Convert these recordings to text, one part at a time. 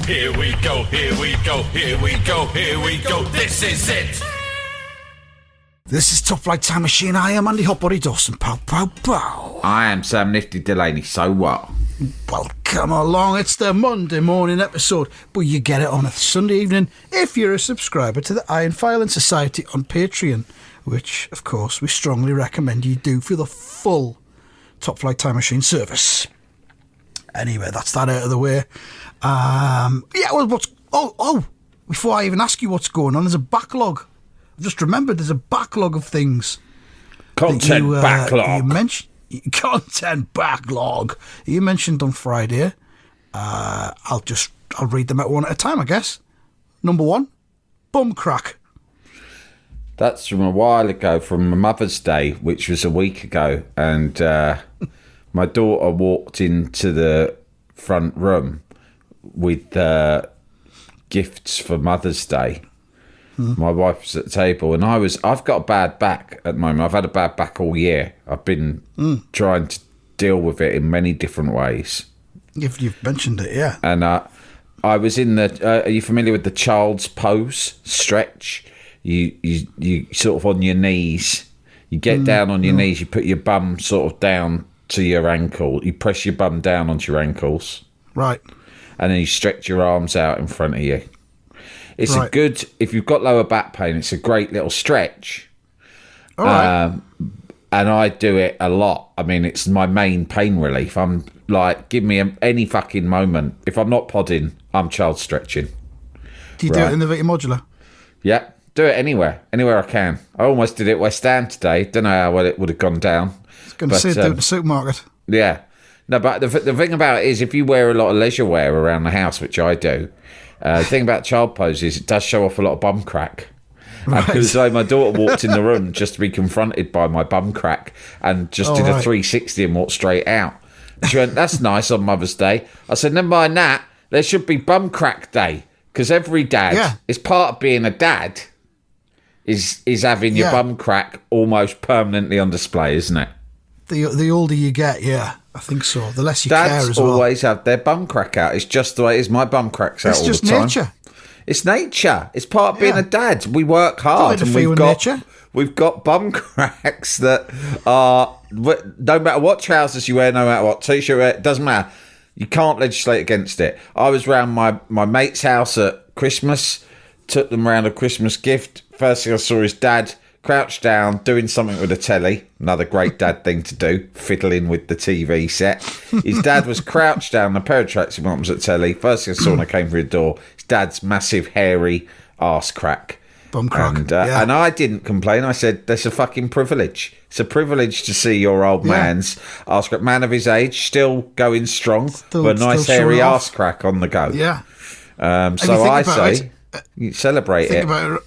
Here we go, here we go, here we go, here we go. This is it. This is Top Flight Time Machine. I am Andy Hotbody Dawson. Pow, pow, pow. I am Sam Nifty Delaney. So what? Well, come along. It's the Monday morning episode, but you get it on a Sunday evening if you're a subscriber to the Iron Filing Society on Patreon, which, of course, we strongly recommend you do for the full Top Flight Time Machine service. Anyway, that's that out of the way. Before I even ask you what's going on, there's a backlog. I've just remembered there's a backlog of things. Content backlog. You mentioned content backlog. You mentioned on Friday. I'll read them out one at a time, I guess. Number one, bum crack. That's from a while ago, from Mother's Day, which was a week ago, and my daughter walked into the front room with gifts for Mother's Day. My wife was at the table, and I've got a bad back at the moment. I've had a bad back all year. I've been trying to deal with it in many different ways. You've mentioned it, yeah. And I was in the. Are you familiar with the child's pose stretch? You sort of on your knees. You get down on your knees. You put your bum sort of down to your ankle. You press your bum down onto your ankles. Right. And then you stretch your arms out in front of you. It's right. a good, if you've got lower back pain, it's a great little stretch. All right. And I do it a lot. I mean, it's my main pain relief. I'm like, give me any fucking moment. If I'm not podding, I'm child stretching. Do you do it in the Vita Modular? Yeah, do it anywhere I can. I almost did it at West Ham today. Don't know how well it would have gone down. I was going to say do it at the supermarket. Yeah. No, but the thing about it is, if you wear a lot of leisure wear around the house, which I do, the thing about child pose is it does show off a lot of bum crack. Right. Because my daughter walked in the room just to be confronted by my bum crack and just did a 360 and walked straight out. And she went, "That's nice on Mother's Day." I said, "Never mind that. There should be bum crack day, because every dad is part of being a dad. Is having your bum crack almost permanently on display, isn't it?" The older you get, yeah, I think so. The less you care Dads as well. always have their bum crack out. It's just the way it is. My bum crack's out all the time. It's just nature. It's nature. It's part of being a dad. We work hard, and we've got bum cracks that are, no matter what trousers you wear, no matter what t-shirt you wear, it doesn't matter. You can't legislate against it. I was round my mate's house at Christmas, took them round a Christmas gift. First thing I saw his dad crouched down, doing something with a telly. Another great dad thing to do, fiddling with the TV set. His dad was crouched down, a pair of tracksuit bottoms at telly. First thing I saw when I came through the door, his dad's massive, hairy arse crack. Bum crack. And I didn't complain. I said, that's a fucking privilege. It's a privilege to see your old man's arse crack. Man of his age, still going strong, with a nice, hairy arse crack on the go. Yeah. So I say, you celebrate it. About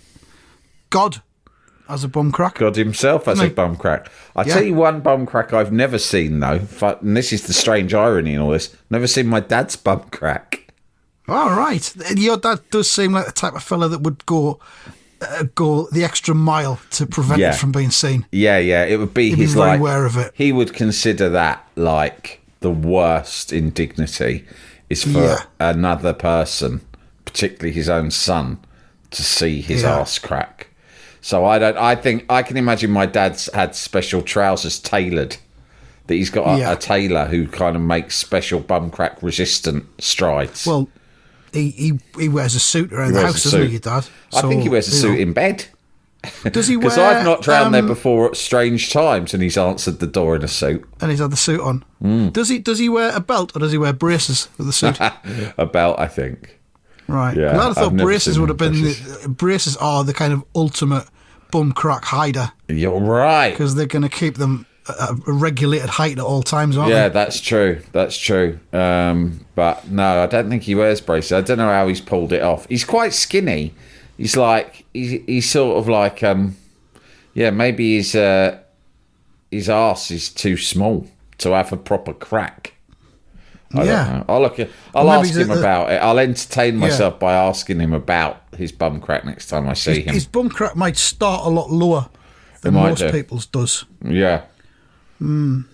God as a bum crack. God himself has a bum crack. I tell you one bum crack I've never seen, though, and this is the strange irony in all this, never seen my dad's bum crack. All right. Your dad does seem like the type of fella that would go the extra mile to prevent it from being seen. Yeah, it would be He'd his, be very aware of it. He would consider that like the worst indignity is for another person, particularly his own son, to see his arse crack. So I think I can imagine my dad's had special trousers tailored, that he's got a tailor who kind of makes special bum crack resistant strides. Well, he wears a suit around the house, doesn't he, your dad? I think he wears a suit in bed. Does he wear... Because I've knocked round there before at strange times and he's answered the door in a suit. And he's had the suit on. Does he wear a belt or does he wear braces with the suit? A belt, I think. Right. Yeah, I thought braces would have been... Braces are the kind of ultimate bum crack hider. You're right. Because they're going to keep them at a regulated height at all times, aren't they? Yeah, that's true. But no, I don't think he wears braces. I don't know how he's pulled it off. He's quite skinny. He's like... He's sort of like... maybe his arse is too small to have a proper crack. I don't know. I'll ask him about it. I'll entertain myself by asking him about his bum crack next time I see him. His bum crack might start a lot lower than most people's does. Yeah. I don't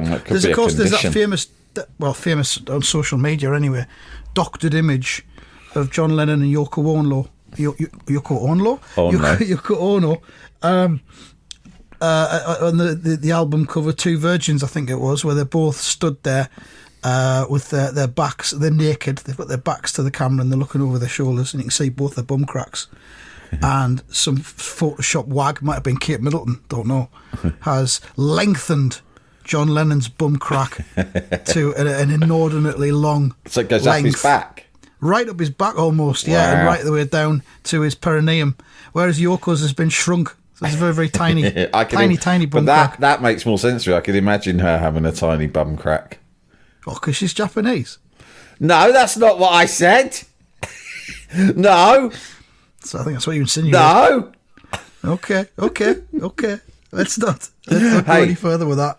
know. It could be a condition. There's that famous famous on social media anyway, doctored image of John Lennon and Yoko Ono. Yoko Ono? Oh, no. Yoko Ono. On the album cover, Two Virgins, I think it was, where they both stood there with their backs. They're naked. They've got their backs to the camera and they're looking over their shoulders, and you can see both their bum cracks. And some Photoshop wag, might have been Kate Middleton, don't know, has lengthened John Lennon's bum crack to an inordinately long So it goes length. up his back. Right up his back almost, yeah, Wow. and right the way down to his perineum. Whereas Yoko's has been shrunk. So it's very, very tiny, tiny bum But crack. that makes more sense to me. I can imagine her having a tiny bum crack. Oh, because she's Japanese. No, that's not what I said. No, So I think that's what you insinuated. no. Okay. Let's not go any further with that.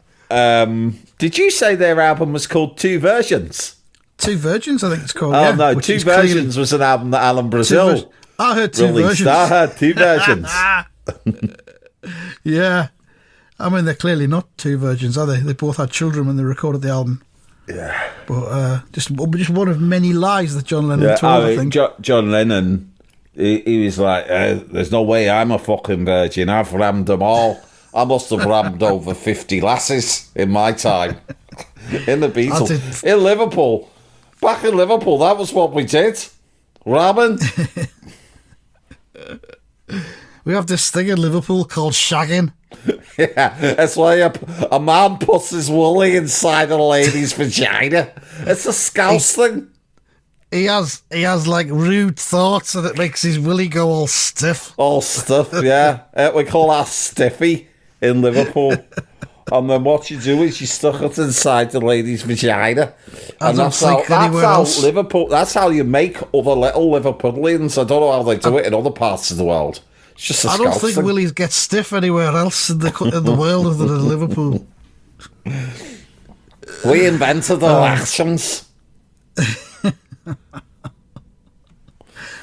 Did you say their album was called Two Versions? Two Virgins, I think it's called. Oh, yeah, no, which Two is clearly- Versions was an album that Alan Brazil I heard Two released. Versions. I heard Two Versions. Yeah. I mean, they're clearly not two virgins, are they? They both had children when they recorded the album. Yeah. But just one of many lies that John Lennon told, I think. John Lennon, he was like, there's no way I'm a fucking virgin. I've rammed them all. I must have rammed over 50 lasses in my time. In the Beatles. In Liverpool. Back in Liverpool, that was what we did. Ramming. We have this thing in Liverpool called shagging. Yeah, that's why a man puts his woolly inside a lady's vagina. It's a Scouse thing. He has like rude thoughts and it makes his willy go all stiff. All stuff, yeah. We call that stiffy in Liverpool. And then what you do is you stuck it inside the lady's vagina. And that's how Liverpool. That's how you make other little Liverpudlians. I don't know how they do it in other parts of the world. It's just a I don't Scouse think thing. willies get stiff anywhere else in the world other than Liverpool. We invented elections.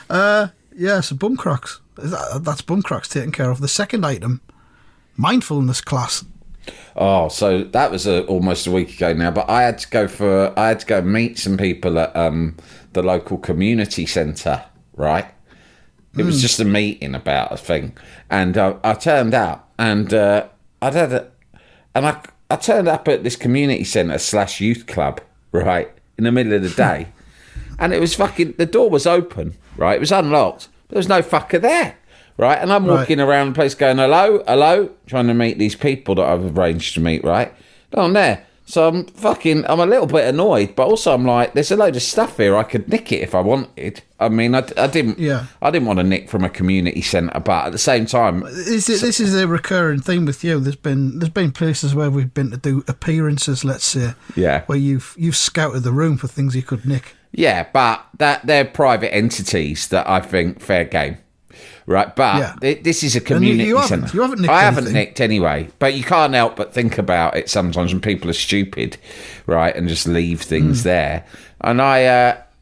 Yeah, so bum cracks. That's bum cracks taken care of. The second item, mindfulness class. Oh, so that was almost a week ago now. But I had to go meet some people at the local community centre. Right, it was just a meeting about a thing, and I turned out, and I turned up at this community centre / youth club, right, in the middle of the day, and it was the door was open, right, it was unlocked, but there was no fucker there. Right, and I'm walking around the place going, hello, trying to meet these people that I've arranged to meet, right? Down there. So I'm a little bit annoyed, but also I'm like, there's a load of stuff here. I could nick it if I wanted. I mean, I didn't want to nick from a community centre, but at the same time... This is a recurring theme with you. There's been places where we've been to do appearances, let's say, where you've scouted the room for things you could nick. Yeah, but they're private entities that I think fair game. Right, but this is a community centre. You haven't nicked I haven't anything. nicked anyway, but you can't help but think about it sometimes when people are stupid, right, and just leave things there. And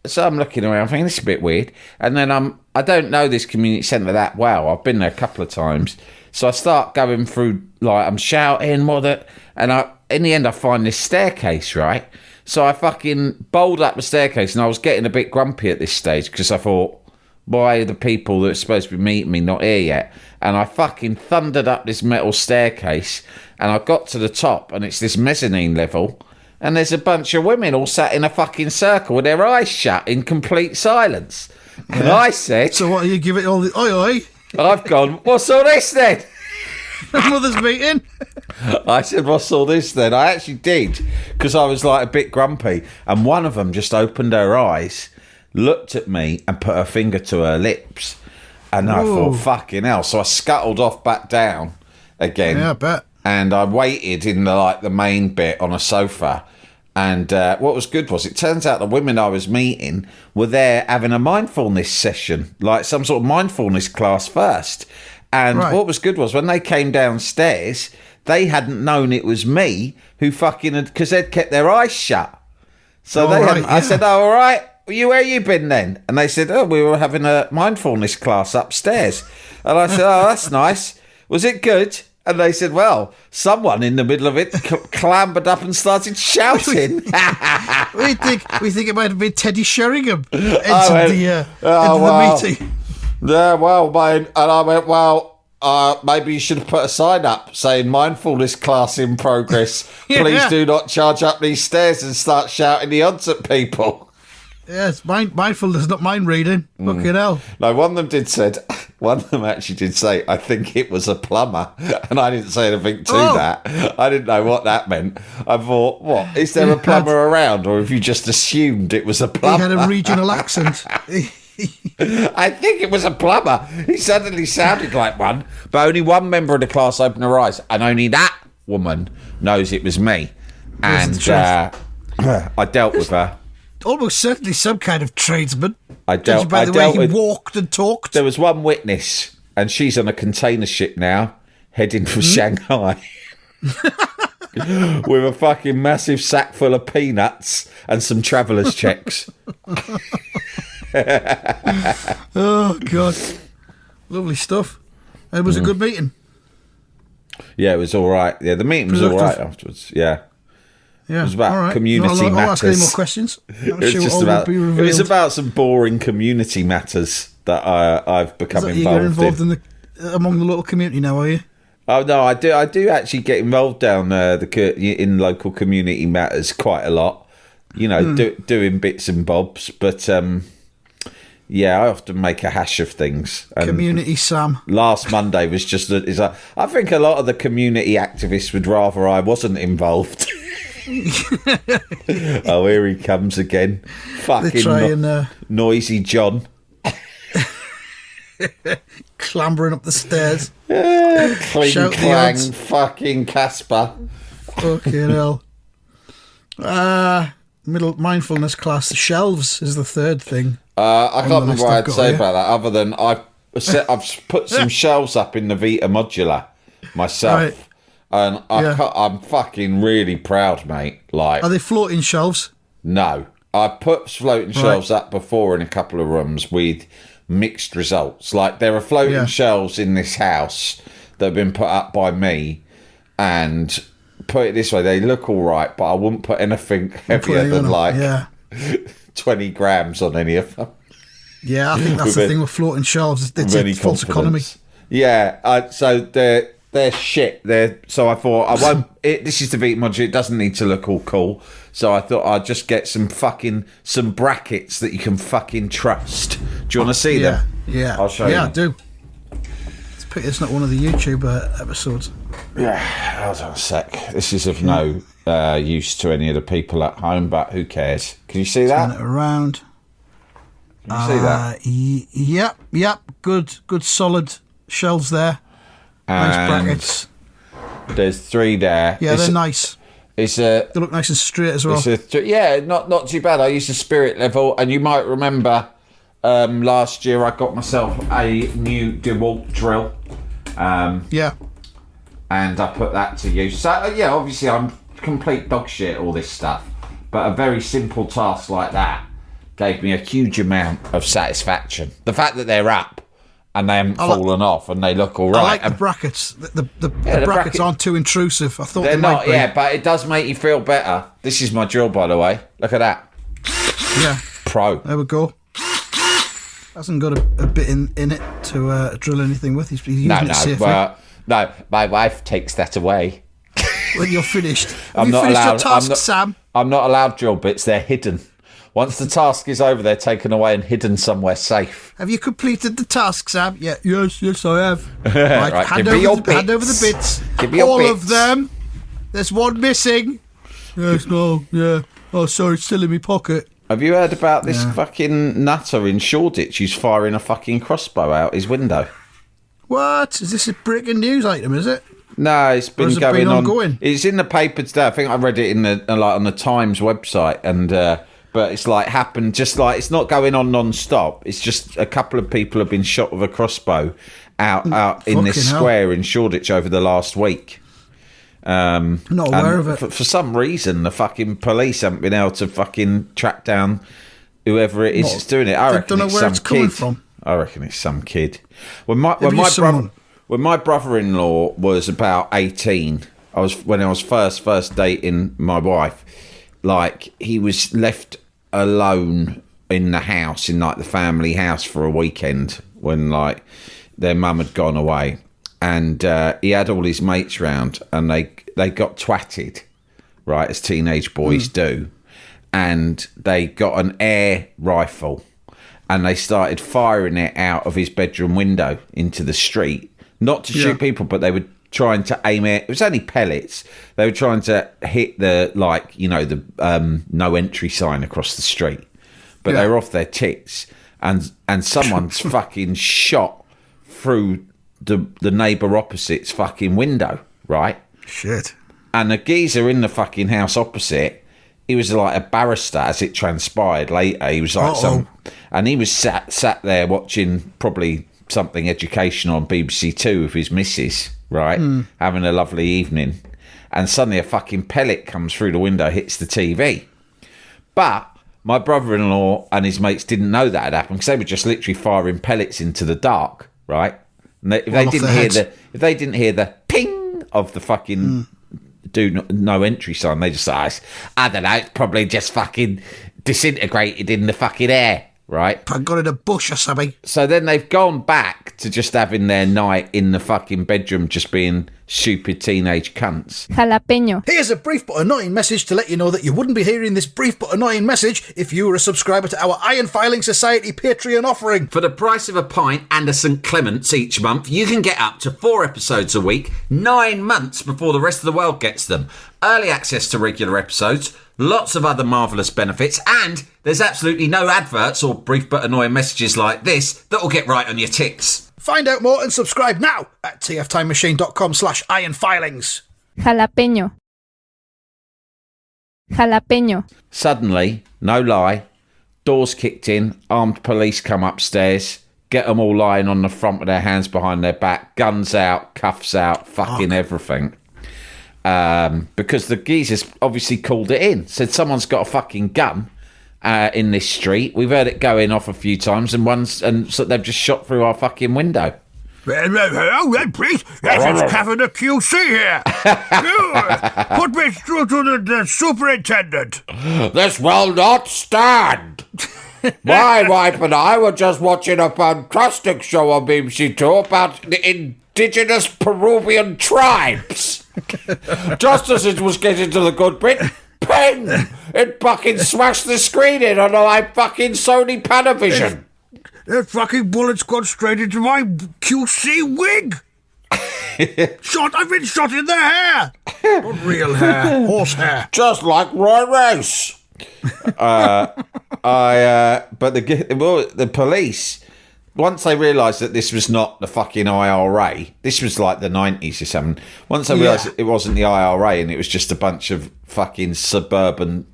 so I'm looking around thinking, this is a bit weird. And then I don't know this community centre that well. I've been there a couple of times. So I start going through, like, I'm shouting, and in the end I find this staircase, right? So I fucking bowled up the staircase, and I was getting a bit grumpy at this stage because I thought, why are the people that are supposed to be meeting me not here yet? And I fucking thundered up this metal staircase, and I got to the top, and it's this mezzanine level, and there's a bunch of women all sat in a fucking circle with their eyes shut in complete silence. And I said... So what, you give it all the... Oi. I've gone, what's all this then? Mother's meeting. I said, what's all this then? I actually did, because I was like a bit grumpy, and one of them just opened her eyes, looked at me and put her finger to her lips, and I thought, fucking hell. So I scuttled off back down again. Yeah, I bet. And I waited in the main bit on a sofa. And what was good was, it turns out the women I was meeting were there having a mindfulness session, like some sort of mindfulness class first. And what was good was, when they came downstairs, they hadn't known it was me who fucking had, because they'd kept their eyes shut. So I said, oh, all right. Where you been then? And they said, oh, we were having a mindfulness class upstairs. And I said, oh, that's nice. Was it good? And they said, well, someone in the middle of it clambered up and started shouting. we think it might have been Teddy Sheringham entered the meeting. Yeah, well, mate. And I went, well, maybe you should have put a sign up saying mindfulness class in progress. Please do not charge up these stairs and start shouting the odds at people. Yes, mindfulness, not mind reading. Fucking hell. No, one of them actually did say, I think it was a plumber. And I didn't say anything to that. I didn't know what that meant. I thought, what? Is there a plumber around? Or have you just assumed it was a plumber? He had a regional accent. I think it was a plumber. He suddenly sounded like one. But only one member of the class opened her eyes. And only that woman knows it was me. And I dealt with her. Almost certainly some kind of tradesman. By the way he walked and talked. There was one witness, and she's on a container ship now, heading for Shanghai. With a fucking massive sack full of peanuts and some traveller's checks. Oh, God. Lovely stuff. It was a good meeting. Yeah, it was all right. Yeah, the meeting was all right afterwards. Yeah. Yeah, it was about community matters. I'll ask any more questions. It was about some boring community matters that I've become involved in. Among the local community now, are you? Oh no, I do actually get involved down in local community matters quite a lot. You know, doing bits and bobs, but yeah, I often make a hash of things. And community Sam. Last Monday was just I think a lot of the community activists would rather I wasn't involved. Oh, here he comes again. Fucking noisy John. Clambering up the stairs. Cling clang, fucking Casper. Fucking hell. Middle mindfulness class. Shelves is the third thing. I can't remember what I'd say about that, other than I've put some shelves up in the Vita Modular myself. Right. And I'm fucking really proud, mate. Like, are they floating shelves? No. I put floating shelves up before in a couple of rooms with mixed results. Like, there are floating shelves in this house that have been put up by me. And put it this way, they look all right, but I wouldn't put anything heavier than 20 grams on any of them. Yeah, I think that's the thing with floating shelves. It's false economy. Yeah, so they're shit. So I thought I won't. This is the Vita Modular. It doesn't need to look all cool. So I thought I'd just get some brackets that you can fucking trust. Do you want to see them? Yeah, I'll show you. Yeah, I do. It's pity it's not one of the YouTube episodes. Yeah, hold on a sec. This is of no use to any of the people at home, but who cares? Can you see that? Turn it around. Can you see that? Yep. Good solid shelves there. Nice brackets. There's 3 there. Yeah, they're nice. They look nice and straight as well. Not too bad. I used a Spirit level, and you might remember last year I got myself a new DeWalt drill. Yeah. And I put that to use. So obviously I'm complete dog shit all this stuff, but a very simple task like that gave me a huge amount of satisfaction. The fact that they're up and they haven't fallen off and they look all right. I like the brackets. The brackets aren't too intrusive. I thought they're not. Yeah, but it does make you feel better. This is my drill, by the way. Look at that. Yeah. Pro. There we go. Hasn't got a bit in it to drill anything with. He's using it safely. No, my wife takes that away. When you're finished. Have you finished your task, Sam? I'm not allowed drill bits. They're hidden. Once the task is over, they're taken away and hidden somewhere safe. Have you completed the task, Sam? Yeah. Yes, I have. Right, hand over the bits. Give me your all bits. of them. There's one missing. Yes, no, yeah. Oh, sorry, it's still in my pocket. Have you heard about this fucking nutter in Shoreditch who's firing a fucking crossbow out his window? What? Is this a breaking news item, is it? No, it's been going on. Ongoing? It's in the paper today. I think I read it in the on the Times website, and but it's like happened just like it's not going on non-stop. It's just a couple of people have been shot with a crossbow out in this square in Shoreditch over the last week. Not aware of it. For some reason, the fucking police haven't been able to fucking track down whoever it is that's doing it. I reckon don't know where it's coming from. I reckon it's some kid. When When my brother-in-law was about 18, when I was first dating my wife, like, he was left alone in the house, in like the family house for a weekend when like their mum had gone away, and he had all his mates round, and they got twatted, right, as teenage boys do, and they got an air rifle and they started firing it out of his bedroom window into the street, not to shoot people, but they were trying to aim it. It was only pellets. They were trying to hit the, like, you know, the no entry sign across the street, but they were off their tits, and someone's fucking shot through the neighbour opposite's fucking window, right? Shit. And the geezer in the fucking house opposite, he was like a barrister, as it transpired later. He was like and he was sat there watching probably something educational on BBC Two with his missus, right? Having a lovely evening. And suddenly a fucking pellet comes through the window, hits the TV. But my brother-in-law and his mates didn't know that had happened, because they were just literally firing pellets into the dark, right? And if they didn't hear the ping of the fucking no entry sign, they just thought, I don't know, it's probably just fucking disintegrated in the fucking air, right? I got in a bush or something. So then they've gone back to just having their night in the fucking bedroom, just being stupid teenage cunts. Jalapeño. Here's a brief but annoying message to let you know that you wouldn't be hearing this brief but annoying message if you were a subscriber to our Iron Filing Society Patreon offering. For the price of a pint and a St. Clement's each month, you can get up to 4 episodes a week, 9 months before the rest of the world gets them. Early access to regular episodes, lots of other marvellous benefits, and there's absolutely no adverts or brief but annoying messages like this that will get right on your tits. Find out more and subscribe now at tftimemachine.com/ironfilings. Jalapeño. Jalapeño. Suddenly, no lie, doors kicked in, armed police come upstairs, get them all lying on the front with their hands behind their back, guns out, cuffs out, fucking everything. Because the geezers obviously called it in, said someone's got a fucking gun in this street. We've heard it going off a few times, and so they've just shot through our fucking window. Hello then, please. Yes, it's Kevin the QC here. Good. Put me through to the superintendent. This will not stand. My wife and I were just watching a fantastic show on BBC Two about the indigenous Peruvian tribes. Just as it was getting to the good bit, ping! It fucking smashed the screen in on my fucking Sony Panavision. That fucking bullet's gone straight into my QC wig. I've been shot in the hair. Not real hair, horse hair. Just like Roy Race. But the police, once they realised that this was not the fucking IRA, this was like the 90s or something, once they realised it wasn't the IRA and it was just a bunch of fucking suburban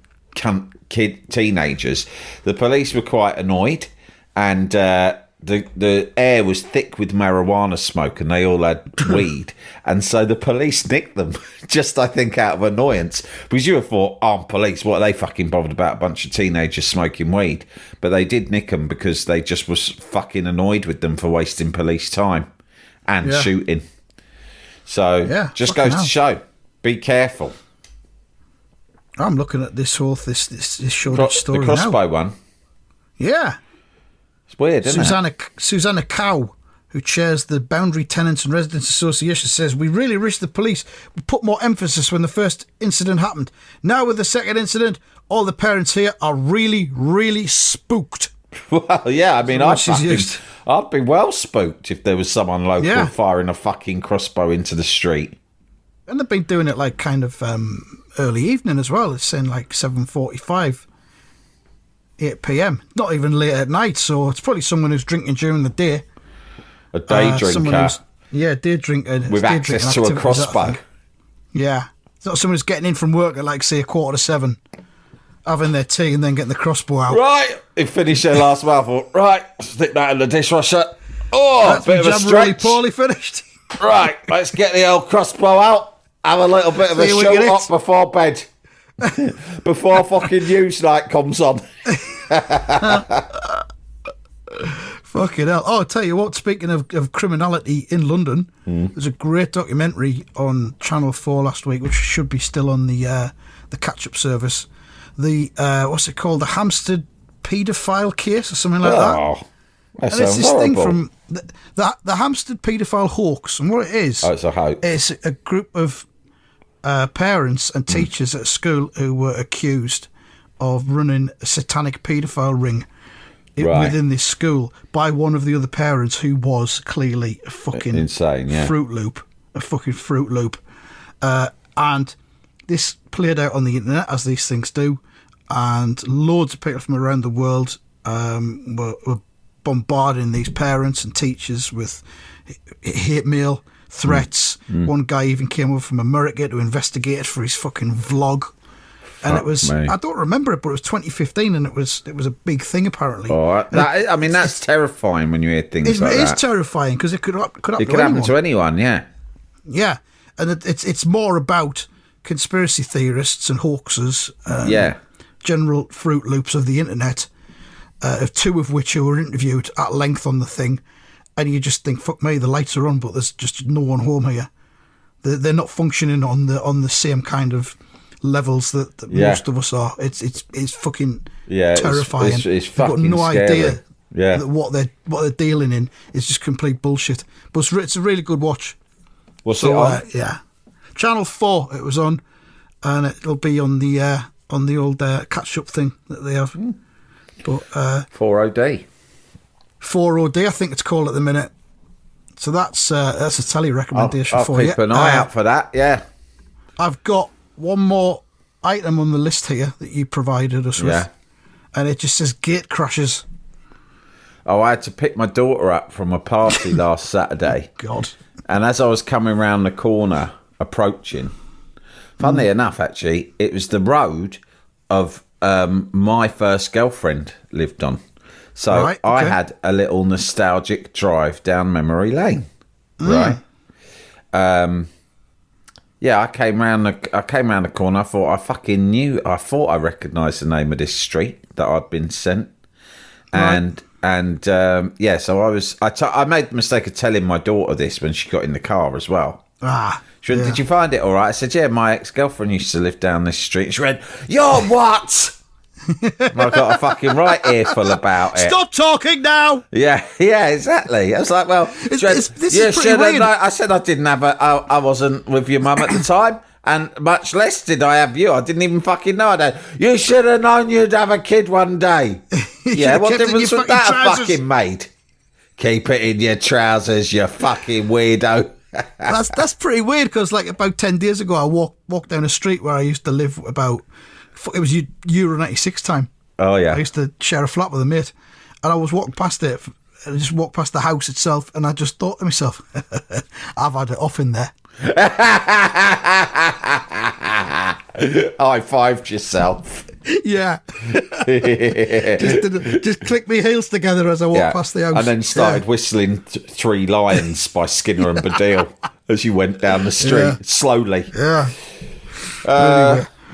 teenagers, the police were quite annoyed, and the air was thick with marijuana smoke and they all had weed, and so the police nicked them, just I think out of annoyance, because you would have thought, armed police, what are they fucking bothered about a bunch of teenagers smoking weed? But they did nick them because they just was fucking annoyed with them for wasting police time and shooting. So just goes to show, be careful. I'm looking at this short story the crossbow now. one. Yeah. It's weird, isn't it? Susanna Cow, who chairs the Boundary Tenants and Residents Association, says, "We really wish the police would put more emphasis when the first incident happened. Now with the second incident, all the parents here are really, really spooked." Well, yeah, I mean, I'd be well spooked if there was someone local firing a fucking crossbow into the street. And they've been doing it like kind of early evening as well. It's saying like 7:45. 8 p.m. Not even late at night, so it's probably someone who's drinking during the day. A day drinker. Day drinker. With access to a crossbow. Yeah. It's not someone who's getting in from work at like, say, 6:45, having their tea and then getting the crossbow out. Right. They finish their last mouthful. Right. Stick that in the dishwasher. Oh, that's bit of a stretch. Really poorly finished. Right. Let's get the old crossbow out. Have a little bit of a shoot up before bed. Before fucking news night comes on. Fucking hell. Oh, I'll tell you what, speaking of criminality in London, there's a great documentary on Channel 4 last week, which should be still on the catch-up service. The, what's it called? The Hampstead paedophile case or something like that. That and it's this horrible. thing from the Hampstead paedophile hoax. And what it is... Oh, it's a hoax. It's a group of parents and teachers at school who were accused of running a satanic paedophile ring within this school by one of the other parents who was clearly a fucking insane, Fruit Loop. And this played out on the internet, as these things do, and loads of people from around the world were bombarding these parents and teachers with hate mail, threats. One guy even came over from America to investigate for his fucking vlog. And it was, I don't remember it, but it was 2015 and it was a big thing apparently. Oh, that's terrifying when you hear things like that. It is terrifying because it could happen to anyone, yeah. Yeah, and it's more about conspiracy theorists and hoaxers, general Fruit Loops of the internet, two of which who were interviewed at length on the thing, and you just think, fuck me, the lights are on, but there's just no one home here. They're not functioning on the same kind of levels that most of us are. It's fucking terrifying. It's fucking They've got no idea that what they're dealing in is just complete bullshit. But it's a really good watch. What's it on? Channel 4 it was on, and it'll be on the old catch-up thing that they have. But 4OD. 4OD, I think it's called at the minute. So that's a telly recommendation for you. I'll keep an eye out for that, yeah. I've got one more item on the list here that you provided us with, and it just says gate crashes. Oh, I had to pick my daughter up from a party last Saturday. God. And as I was coming round the corner, approaching, funnily enough, actually, it was the road of my first girlfriend lived on. So I had a little nostalgic drive down memory lane, right? I came round the corner. I thought I recognised the name of this street that I'd been sent, and so I made the mistake of telling my daughter this when she got in the car as well. She went, "Did you find it all right?" I said, "Yeah, my ex-girlfriend used to live down this street." She went, "You're what?" I got a fucking right earful about it. Stop talking now. Yeah, exactly. I was like, well, this is pretty weird. I said I didn't have I wasn't with your mum at the time, and much less did I have you. I didn't even fucking know that. You should have known you'd have a kid one day. Yeah, what difference would that have fucking made? Keep it in your trousers, you fucking weirdo. That's pretty weird because like about 10 days ago, I walked down a street where I used to live it was Euro 96 time. Oh, yeah. I used to share a flat with a mate, and I was walking past it, and I just walked past the house itself, and I just thought to myself, I've had it off in there. High-fived yourself. Yeah. just clicked my heels together as I walked past the house. And then started whistling Three Lions by Skinner and Badil as you went down the street, slowly. Yeah.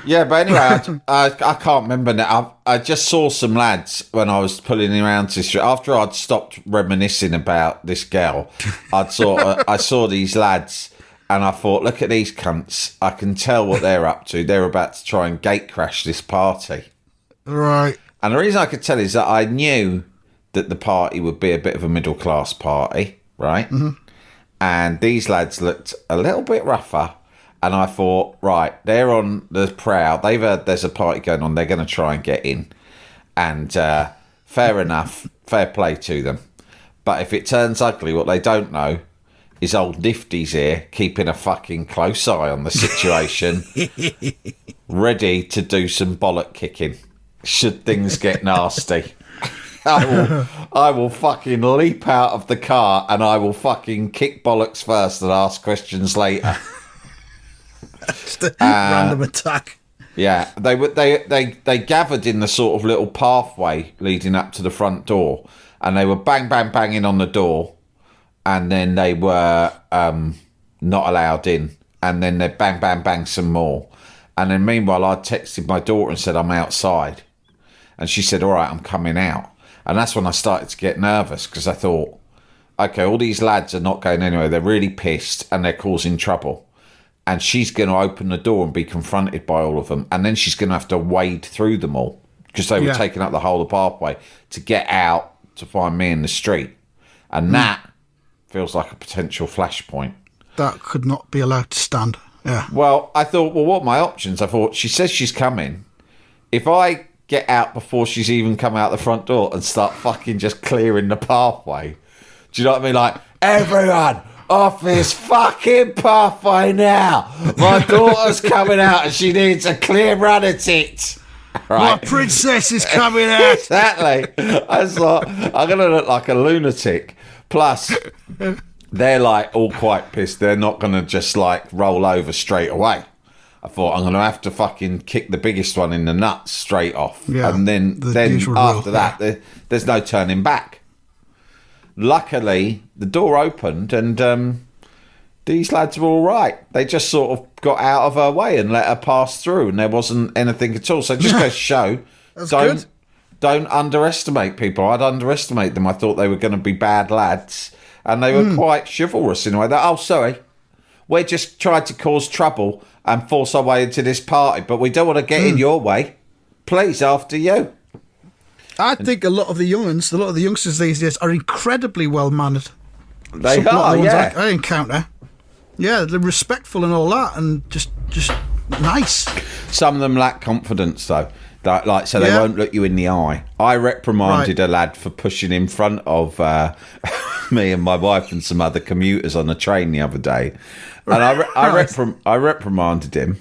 Yeah, but anyway, I can't remember now. I just saw some lads when I was pulling around to the street. After I'd stopped reminiscing about this girl, I saw these lads, and I thought, look at these cunts. I can tell what they're up to. They're about to try and gate crash this party. Right. And the reason I could tell is that I knew that the party would be a bit of a middle-class party, right? Mm-hmm. And these lads looked a little bit rougher. And I thought, right, they're on the prowl. They've heard there's a party going on. They're going to try and get in. And fair enough, fair play to them. But if it turns ugly, what they don't know is old Nifty's here, keeping a fucking close eye on the situation, ready to do some bollock kicking, should things get nasty. I will fucking leap out of the car and I will fucking kick bollocks first and ask questions later. Just a random attack. Yeah, they gathered in the sort of little pathway leading up to the front door, and they were banging on the door, and then they were not allowed in, and then they bang some more, and then meanwhile I texted my daughter and said I'm outside, and she said all right, I'm coming out, And that's when I started to get nervous because I thought, okay, all these lads are not going anywhere. They're really pissed and they're causing trouble. And she's going to open the door and be confronted by all of them. And then she's going to have to wade through them all because they were taking up the whole of the pathway to get out to find me in the street. And that feels like a potential flashpoint. That could not be allowed to stand. Yeah. Well, I thought, well, what are my options? I thought, she says she's coming. If I get out before she's even come out the front door and start fucking just clearing the pathway, do you know what I mean? Like, everyone off this fucking pathway now. My daughter's coming out and she needs a clear run at it. Right? My princess is coming out. Exactly. I was like, I'm going to look like a lunatic. Plus, they're like all quite pissed. They're not going to just like roll over straight away. I thought I'm going to have to fucking kick the biggest one in the nuts straight off. Yeah, and then after that, there's no turning back. Luckily, the door opened and these lads were all right. They just sort of got out of her way and let her pass through, and there wasn't anything at all. So it just goes to show, don't underestimate people. I'd underestimate them. I thought they were going to be bad lads, and they were quite chivalrous in a way. That, oh, sorry, we just tried to cause trouble and force our way into this party, but we don't want to get in your way. Please, after you. I think a lot of the youngsters these days are incredibly well mannered. They are, yeah. I encounter. Yeah, they're respectful and all that, and just nice. Some of them lack confidence, though. They won't look you in the eye. I reprimanded a lad for pushing in front of me and my wife and some other commuters on the train the other day, and I reprimanded him.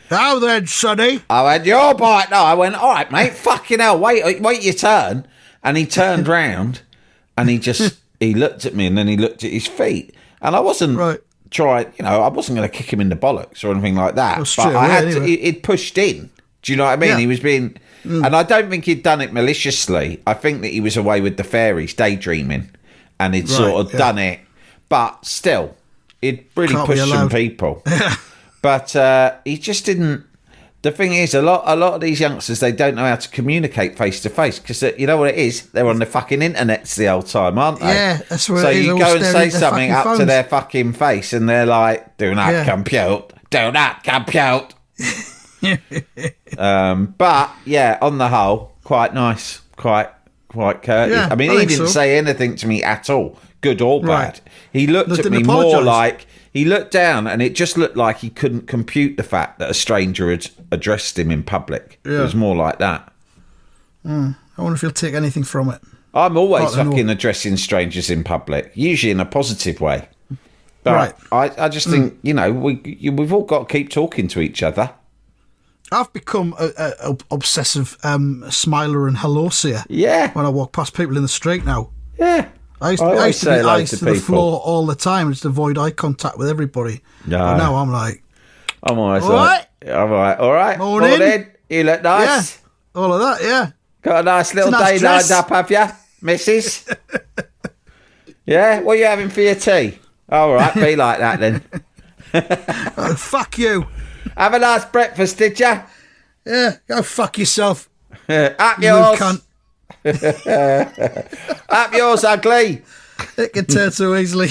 How then, Sonny? I went, your bike. No, I went, all right, mate, fucking hell, wait your turn. And he turned round and he looked at me and then he looked at his feet. And I wasn't trying, I wasn't going to kick him in the bollocks or anything like that. But I had to, he'd pushed in. Do you know what I mean? Yeah. He was being, and I don't think he'd done it maliciously. I think that he was away with the fairies, daydreaming, and he'd sort of done it. But still, he'd really pushed some people. But he just didn't. The thing is, a lot of these youngsters, they don't know how to communicate face to face because you know what it is? They're on the fucking internets the whole time, aren't they? Yeah, that's where so it is. you go and say something up to their fucking face, and they're like, "Do not compute, do not compute." But yeah, on the whole, quite nice, quite courteous. Yeah, I mean, he didn't say anything to me at all, good or bad. He looked at me more like. He looked down and it just looked like he couldn't compute the fact that a stranger had addressed him in public. Yeah. It was more like that. I wonder if he'll take anything from it. I'm always fucking addressing strangers in public, usually in a positive way. But I just think, we've all got to keep talking to each other. I've become a obsessive smiler and hello-seer. Yeah. When I walk past people in the street now. Yeah. I used to be eyes to the floor all the time and just avoid eye contact with everybody. No. But now I'm like... I'm always like... I'm like, all right. Morning. You look nice. Yeah. All of that, yeah. Got a nice little day lined up, have you, missus? Yeah? What are you having for your tea? All right, be like that then. Oh, fuck you. Have a nice breakfast, did you? Yeah, go fuck yourself. Up yours. Cunt. Up yours, ugly. It can turn so easily.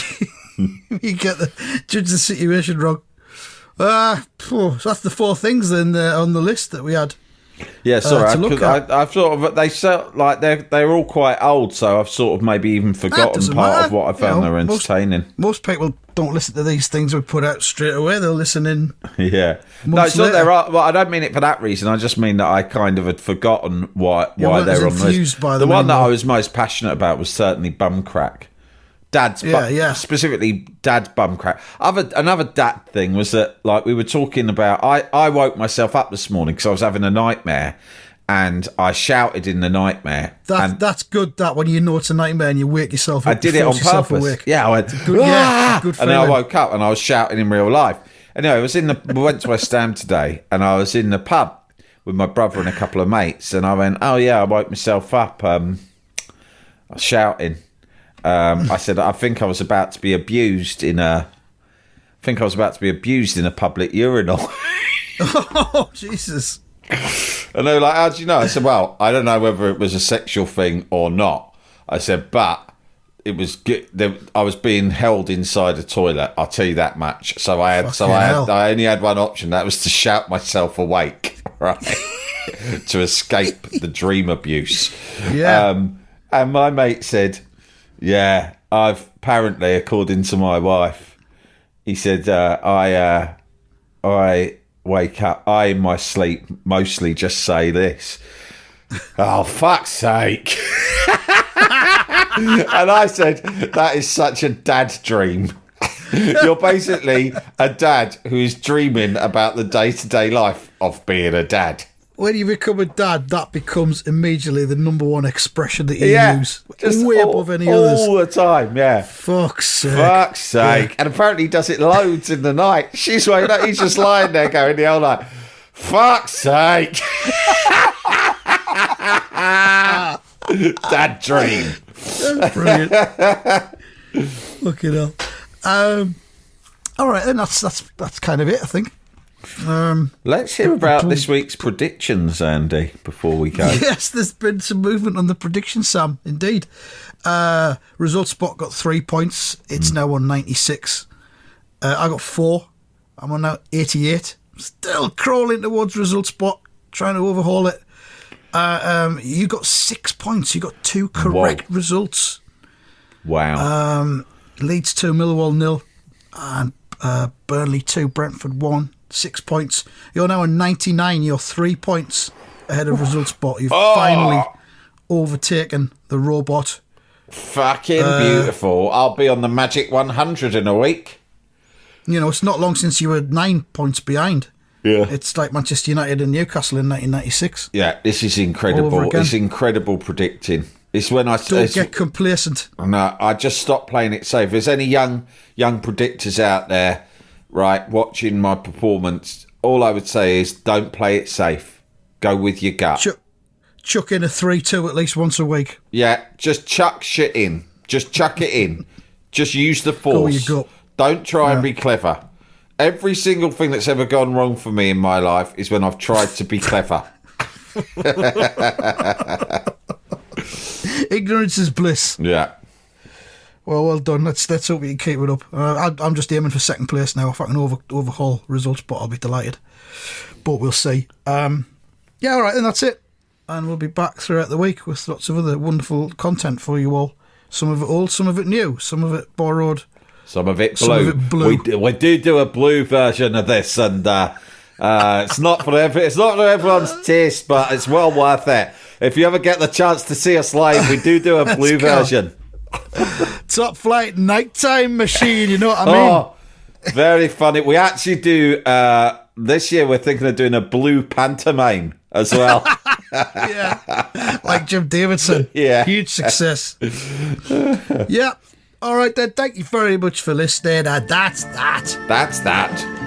You get judge the situation wrong. So that's the four things then on the list that we had. Yeah, sorry. I've sort of they felt like they're all quite old, so I've sort of maybe even forgotten part of what I found they're entertaining. Most people don't listen to these things we put out straight away. They'll listen in. Yeah. No, it's not there are. Well, I don't mean it for that reason. I just mean that I kind of had forgotten why they're on the list. The one that I was most passionate about was certainly bum crack. Specifically Dad's bum crack. Another dad thing was that, like, we were talking about, I woke myself up this morning because I was having a nightmare and I shouted in the nightmare. That's good, that when you know it's a nightmare and you wake yourself up. I did it on purpose. Yeah, I went, good feeling. And then I woke up and I was shouting in real life. Anyway, we went to West Ham today and I was in the pub with my brother and a couple of mates and I went, oh yeah, I woke myself up. I was shouting. I said, I think I was about to be abused in a public urinal. Oh, Jesus. And they were like, how do you know? I said, well, I don't know whether it was a sexual thing or not. I said, but it was I was being held inside a toilet. I'll tell you that much. So I only had one option. That was to shout myself awake, right, to escape the dream abuse. Yeah. And my mate said, yeah, apparently, according to my wife, he said, I wake up, I in my sleep mostly just say this, oh, fuck's sake. And I said, that is such a dad dream. You're basically a dad who is dreaming about the day-to-day life of being a dad. When you become a dad, that becomes immediately the number one expression that you use. Just way above any others. All the time, yeah. Fuck's sake. Fuck's sake. Yeah. And apparently he does it loads in the night. She's waking up, he's just lying there going the whole night, fuck's sake. Dad dream. That's brilliant. Fucking hell. All right, then that's kind of it, I think. Let's hear about this week's predictions, Andy, before we go. Yes, there's been some movement on the prediction, Sam, indeed. Result Spot got 3 points. It's now on 96. I got 4. I'm on now 88. Still crawling towards Result Spot, trying to overhaul it. You got 6 points. You got 2 correct results. Wow. Leeds 2, Millwall 0, and Burnley 2, Brentford 1. 6 points. You're now on 99. You're 3 points ahead of Result Spot. You've finally overtaken the robot. Fucking beautiful. I'll be on the magic 100 in a week. You know, it's not long since you were 9 points behind. Yeah. It's like Manchester United and Newcastle in 1996. Yeah, this is incredible. It's incredible predicting. It's when I don't get complacent. No, I just stopped playing it safe. If there's any young predictors out there, right, watching my performance, all I would say is don't play it safe. Go with your gut. Chuck in a 3-2 at least once a week. Yeah, just chuck shit in. Just chuck it in. Just use the force. Go with your gut. Don't try and be clever. Every single thing that's ever gone wrong for me in my life is when I've tried to be clever. Ignorance is bliss. Yeah. Well done. Let's hope we can keep it up. I'm just aiming for second place now. If I can overhaul results, but I'll be delighted. But we'll see. Yeah, all right, then that's it. And we'll be back throughout the week with lots of other wonderful content for you all. Some of it old, some of it new, some of it borrowed. Some of it blue. We do a blue version of this, and it's not for everyone's taste, but it's well worth it. If you ever get the chance to see us live, we do a blue version. Top Flight nighttime machine, you know what I mean? Oh, very funny. We actually do, this year we're thinking of doing a blue pantomime as well. Yeah, like Jim Davidson. Yeah. Huge success. Yeah. All right then, thank you very much for listening. That's that. That's that.